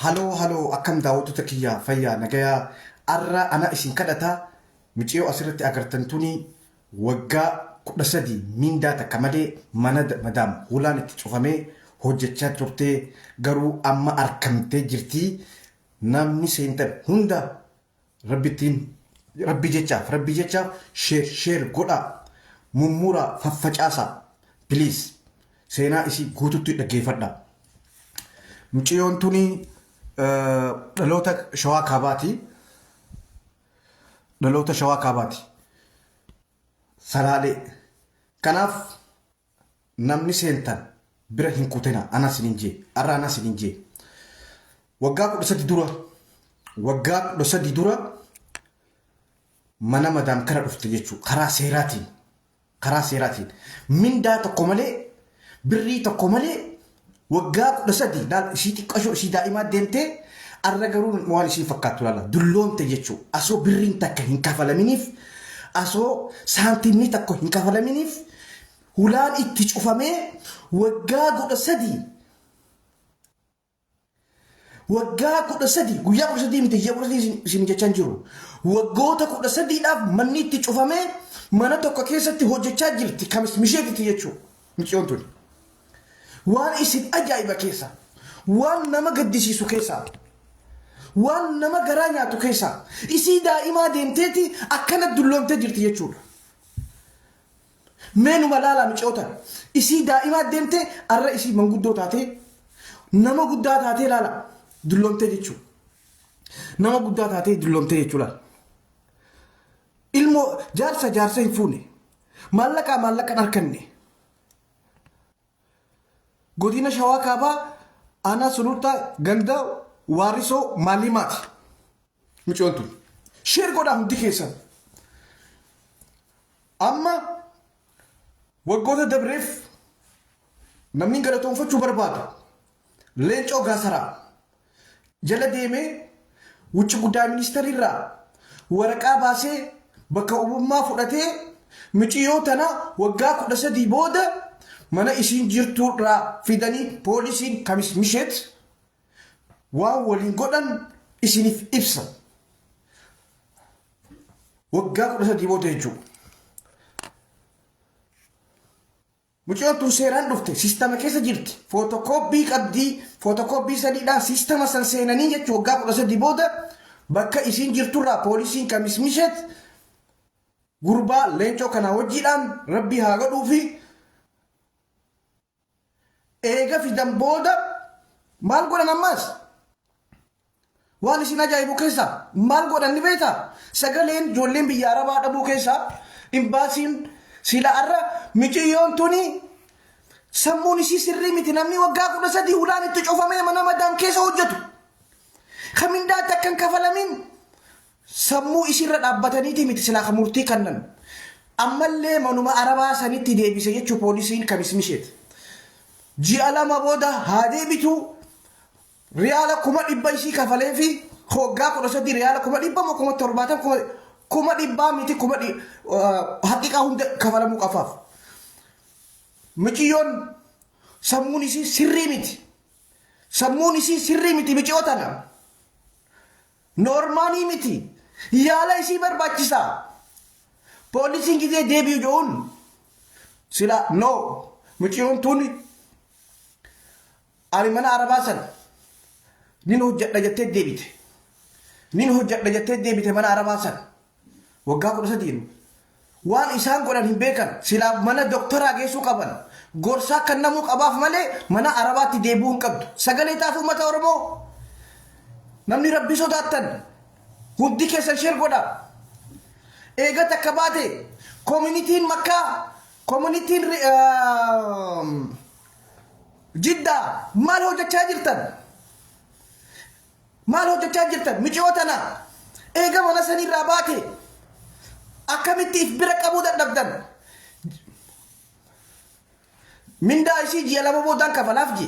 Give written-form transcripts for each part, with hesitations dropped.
Halloo akkam daawwattoota kiyyaa fayyaa nagayaa arra ana isin kadhata miciyoo asirratti agartan tuni waggaa 13 mindaa takka malee mana madam hulaan itti cufamee hojjechaa turte garuu amma arkamtee jirti namni seentan hunda rabbi jechaaf share godha mummura faffacaasa please seenaa isi guututti dhaggeeffadha. Muciyoon tuni dhaloota shawaa kaabaati salaalee kanaaf namni seentan bira hin kutena anas ninjee waggaa 13 dura mana madam kana dhufte jechuu karaa seeraatiin mindaa tokko malee birrii tokko malee waggaa 13 daal ishii xiqqashoo ishii daa'imaa deemtee arra garuu waan ishii fakkaatu laala dulloomte jechuu asoo birriin takka hin kafalaminiif asoo saantimni takko hin kafalaminiif hulaan itti cufamee waggaa 13 guyyaa 13 miti guyyaa 13 isin jechaan jiru waggoota 13dhaaf manni itti cufamee mana tokko keessatti hojjechaa jirti kamis misheetitti jechuu muciyoon tuni. Waan isin ajaa'iba keessa waan nama gaddisiisu keessa waan nama garaa nyaatu keessa isii daa'imaa deemteeti akkana dulloomtee jirti jechuudha. Meenuma laala muciyootan isii daa'imaa deemtee arra isii manguddoo taatee nama guddaa taatee laala dulloomtee jechuudha. Nama guddaa taatee dulloomtee jechuudha. Ilmoo jaarsa hin fuune maallaqa harkanne. Godina shawaa kaabaa ana sulultaa ganda waarisoo maalimaati muciyoon tun sheer godhaa hundi keessan amma waggoota dabreef namni galatoonfachuu barbaadu Leencoo Gaasaraa jala deemee wucci guddaa ministeerirraa waraqaa baasee bakka uumammaa fudhatee muciyoo tana waggaa 13 booda mana isin jirtuurraa fidanii poolisiin kamis misheet waan waliin godhan isiniif ibsa waggaa 13 booda jechuudha. Muciyoon tun seeraan dhufte siistama keessa jirti footokooppii qabdii footokooppii sadiidhaan siistama san seenanii jechuudha waggaa 13 booda bakka isin jirtuurraa poolisiin kamis misheet gurbaa leencoo kanaa wajjiidhaan rabbii haa godhuufi eega fidan booda maal godhan ammaas waan isin ajaa'ibu keessa maal godhan ni beekta sagaleen ijoolleen biyya arabaa dhabuu keessa imbaasiin sila arra miciyyoon tuni sammuun isii sirrii miti namni waggaa 13 hulaan itti cufamee mana madam keessa hojjetu kamindaa takkan kafalamin sammuu isirra dhaabbataniiti miti silaa murtii kannan ammallee manuma arabaa sanitti deebise jechuu poolisiin kamis misheet. Ji'a lama booda haa deebitu riyaala 100 isii kafalee fi waggaa 13 riyaala 100 170 miti haqiqaa hunda kafalamuu qabaaf. Miciyyoon sammuun isii sirrii miti miciyootana noormaanii miti yaala isii barbaachisaa poolisiin gizee deebi'u jo'uun sila no miciyyoon tuni ani mana arabaa san nin hojjadha jettee deebite mana arabaa san waggaa 13 waan isaan godhan hin beekan silaa mana doktoraa geessuu qaban gorsaa kan namuu qabaaf malee mana arabaatti deebi'uu hin qabdu sagalee taaf uummata oromoo namni rabbi sodaattan hundi keessan sheer godha eega takka baate koominitiin makkaa koominitiin Jiddaa maal hojjechaa jirtan micootana eega mana sanirraa baate akkamitti if bira qabuu dadhabdan mindaa isii ji'a lama boodaan kafalaaf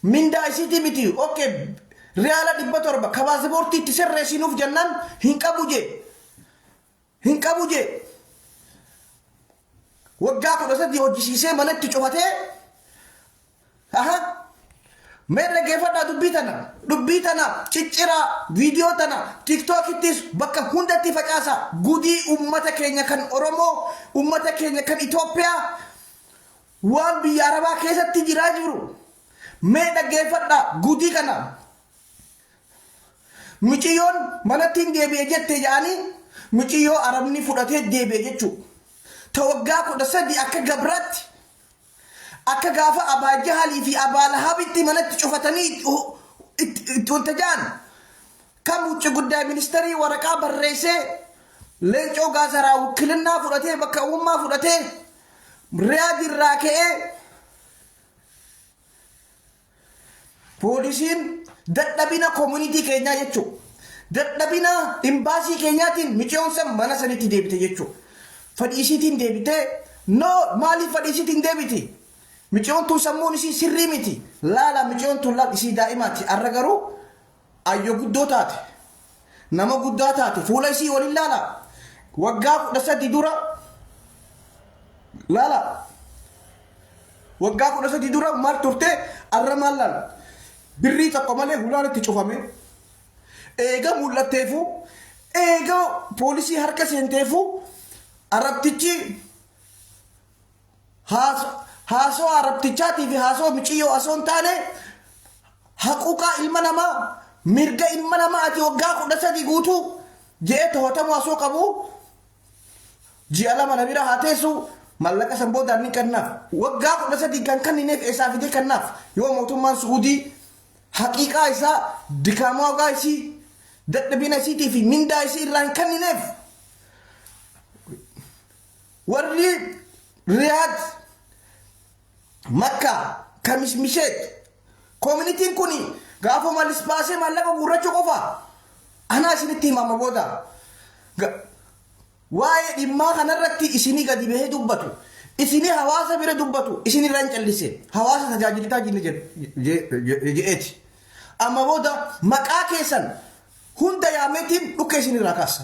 mindaa isiitii miti okay riyaala 700 kabaasaboortii itti sirreessinuuf jennaan hin qabu je waggaa 13 hojjisiisee manatti cufatee Aha, Mere gefa da dubitana. dubbii tana ciccira viidiyoo tana tiktokittis bakka hundatti facaasa gudii ummata keenya kan Oromoo ummata keenya kan Itoophiyaa waan biyya Arabaa keessatti jiraa jiru mee dhaggeeffadha gudii kana muciyyoon manatti deebi'e jette jedhanii muciyyoo Arabni fudhatee deebi'e jechuudha tawaggaa 13 akka gabratti akka gaafa Abaa Jahalii fi Abaa Lahabitti manatti cufatanii wanta jaan kan wucci guddaa ministeerii waraqaa barreessee Leencoo Gaazaraa wukilinaa fudhatee bakka uummaa fudhatee Riyaad irraa ka'ee poolisiin dadhabina community keenyaa jechuudha dadhabina imbaasii keenyaatiin michoon san mana sanitti deebite jechuudha fadhiisiitiin deebite no maaliif fadhiisiitiin deebite michoon tun sammuun isii sirrii miti laala michoon tun laal isii daa'imaati arra garuu ayyo guddoo taate nama guddaa taate fuula isii waliin laala waggaa 13 dura laala waggaa 13 dura maal turte arra maal laala birrii tokko malee hulaan itti cufame eega mul'atteefu eega poolisii harka seenteefu arabtichi haasoo arabtichaatii fi haasoo michiyyoo asoon taane haquuqaa ilma namaa mirga ilma namaa ati waggaa 13 guutuu je'ee to'atamu asoo qabu ji'a lama na bira haa teessu mallaqa san boodaan ni kennaaf waggaa 13 kan kennineef eessaa fidee kennaaf yoo mootummaan Suudii haqiiqaa isaa dikaamaa ogaa isii dadhabina isiitii fi mindaa isii irraa hin kennineef warri Riyaad Makka kamismisheet communitiin kuni gaafa malis baasee mallaqa gurrachuu qofa anaa isinitti himama booda waa'ee dhimmaa kanarratti isinii gadi bahee dubbatu isinii hawaasa bira dubbatu isinii irraan callise hawaasa tajaajiltaa je'eeti amma booda maqaa keessan hunda yaameetiin dhukkee isinirraa kaasa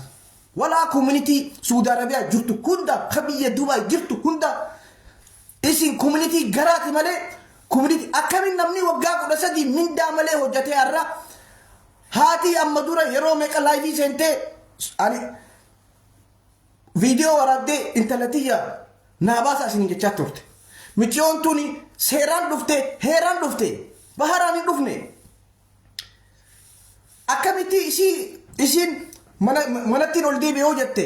walaa communitii Saudi Arabiyaa jirtu hunda kabiyya Dubaay jirtu hunda isin community garaati malee community akkamin namni waggaa 13 mindaa malee hojjatee har'a haati amma dura yeroo meeqa live seentee ani viidiyoo waraabdee intalatiyya naabaasa isin jechaa turte michiyoon tuni seeraan dhufte heeraan dhufte baharaan hin dhufne akkamitti isin manatti ol deebi'ee hojjatte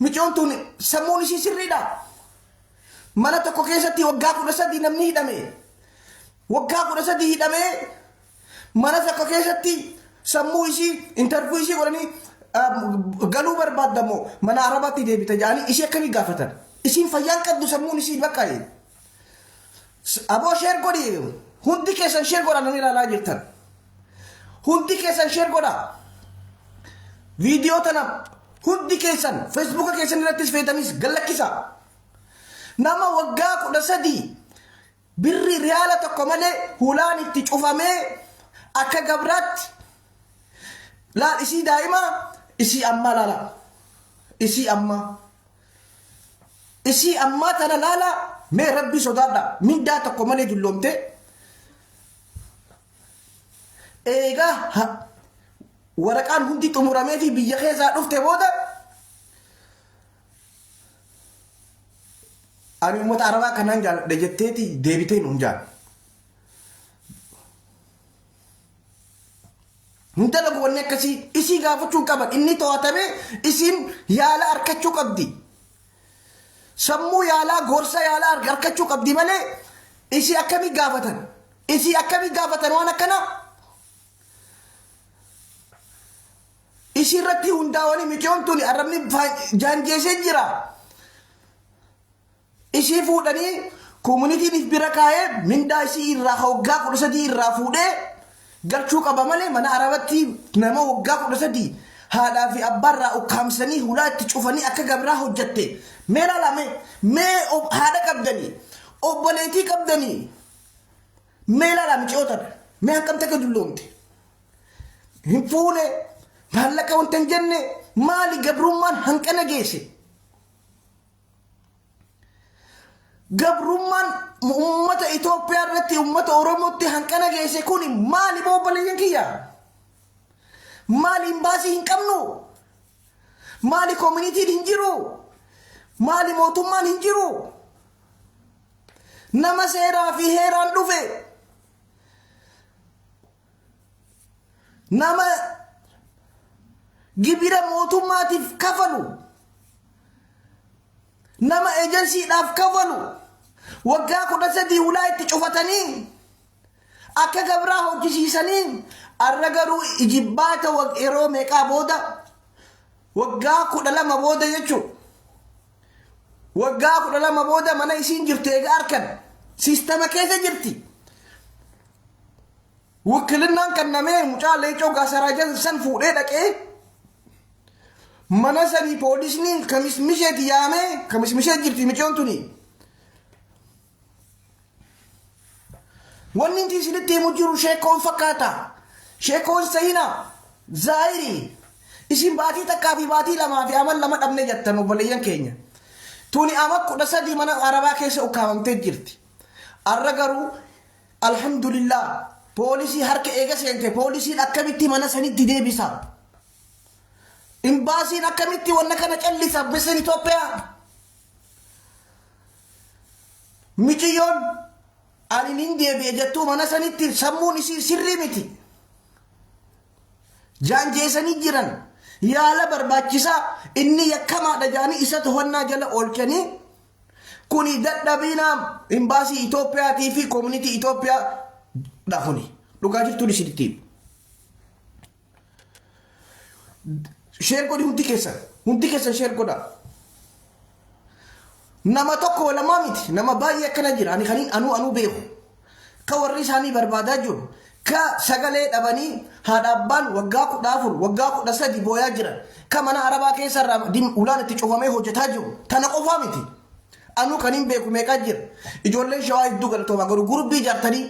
michiyoon tuni sammuun isii sirriidha mana tokko keessatti waggaa 13 namni hidhame waggaa 13 hidhame mana tokko keessatti sammuu isii interview isii godhanii galuu barbaadamoo mana Arabaatti deebite jedhanii ishee akkamii gaafatan isiin fayyaan qabdu sammuun isii bakka aboo sheer godhi hundi keessan sheer godha namni ilaalaa jirtan hundi keessan sheer godha viidiyoo tana hundi keessan Facebook keessan irrattis feetanis gallakkisa nama waggaa 13 birri riyaala tokko malee hulaan itti cufamee akka gabraatti laal isii daa'ima isii amma laala isii amma tana laala mee rabbi sodaadha mindaa tokko malee julloomte eegaa waraqaan hundi xumuramee fi biyya keessaa dhufte booda ani ummata Arabaa kanaan jaalladhe jetteeti deebitee nuun jaal Hinta lagu wanne akkasii isii gaafachuu qaban inni to'atame isiin yaala harkachuu qabdi sammuu yaalaa gorsa yaalaa harkachuu qabdi malee isii akkamii gaafatan waan akkana isii irratti hundaa'anii michoon tuni arrabni jaanjeesee jira isii fuudhanii koominitiin bira kaa'ee mindaa isii irraa hoggaa 13 irraa fuudhee galchuu qaba malee mana Arabatti nama waggaa 13 haadhaa fi abbaarraa ukkaamsanii hulaa itti cufanii akka gabraa hojjatte mee laalame mee haadha qabdanii obboleetii qabdanii mee laalame ciyootan mee hankam takka dulloomte hin fuune maallaqa wanta hin jenne maali gabrummaan hanqana geesse gabrummaan ummata Itoophiyaa irratti ummata Oromootti hanqana geesse kun maali obboleeyyan kiyya kiyya. Maali imbaasii hin qabnu? Maali community hin jiru? Maali mootummaan hin jiru? Nama seeraa fi heeraan dhufe. Nama gibira mootummaatiif kafalu. Nama ejensiidhaaf kafalu. Waggaa 13 ulaa itti cufatanii akka gabraa hojjisiisanii arra garuu ijibbaata yeroo meeqaa booda waggaa 12 booda jechuudha. Waggaa 12 booda mana isiin jirtu eega arkan sistema keessa jirti. Wakilinaan kan namee mucaa Leecoo Gaasaraajan san fuudhee dhaqee mana sanii poolisni kamismisheeti yaamee kamismishee jirti micoon tuni. Wanni inti isinitti himu jiru sheekoon fakkaata. Sheekoon sahina zaahiri. Isin baatii takkaa fi baatii lamaa fi amal lama dhabne jettan obboleeyyan keenya. Tuni ama 13 mana arabaa keessa ukkaamamtee jirti. Arra garuu alhamdulillah poolisii harka eega seente poolisiin akkamitti mana sanitti deebisa. Imbaasiin akkamitti wanna kana callisa bisan Itoophiyaa. Miciyyoon ani nin deebi'e jettuu mana sanitti sammuun isii sirrii miti. Jaanjeessanii jiran yaala barbaachisaa inni yakkamaadha jaanii isa to'annaa jala oolchanii kuni dadhabinaa imbaasii Itoophiyaatii fi community Itoophiyaa dhafuni. Dhugaa jirtuun isinitti. Sheer godhi hundi keessan sheer godha. Nama tokko lama miti nama baay'ee akkana jira ani kaniin anuu beeku. Ka warri isaanii barbaadaa jiru. Ka sagalee dhabanii haadha abbaan waggaa 14 waggaa 13 booyaa jiran. Ka mana arabaa keessa irraa ulaan itti cufamee hojjetaa jiru. Tana qofaa miti. Anuu kaniin beeku meeqaa jira. Ijoolleen shawaa hedduu galatooma garuu gurbii jaartanii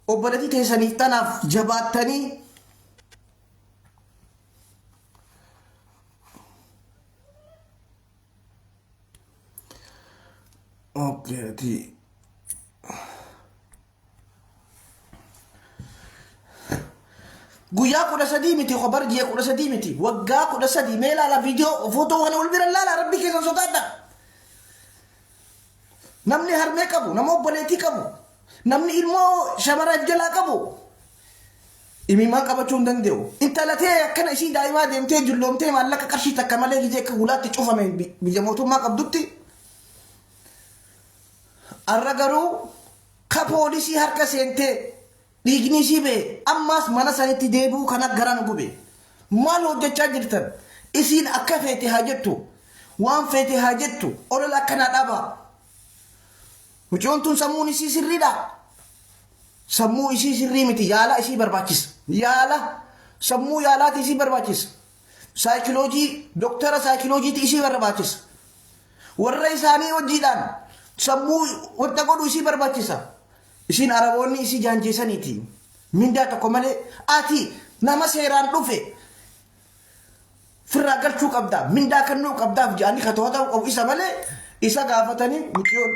obboleetii teessaniif tanaaf jabaattanii okay. Guyyaa 13 miti khabar ji'a 13 miti waggaa 13 mee ilaala viidiyoo footoo kana wal bira ilaala rabbi keessan sodaadha. Namni harmee qabu nama obboleetii qabu namni ilmoo shamarran jalaa qabu imimaa qabachuu hin danda'u. Intalatee akkana ishii daa'imaa deemtee julloomtee maallaqa qarshii takka malee gijee akka gulaatti cufame biyya mootummaa qabdutti. Arra garuu ka poolisii harka seentee dhiigni ishii bee ammaas mana sanitti deebi'uu kana garaan gube. Maal hojjechaa jirtan? Isiin akka feete haa jettu waan feete haa jettu olola akkanaa dhaba. Mucoon tun sammuun isii sirriidha. Sammuu isii sirrii miti yaala isii barbaachisa. Yaala sammuu yaalaati isii barbaachisa. Saayikoloojii doktara saayikoloojiiti isii barbaachisa. Warra isaanii hojiidhaan sammuu wanta godhu isii barbaachisa. Isin araboonni isii jaanjeessaniiti. Mindaa tokko malee ati nama seeraan dhufe firraa galchuu qabda. Mindaa kennuu qabdaaf jedhanii ka to'atamu qabu isa malee isa gaafatanii mucioon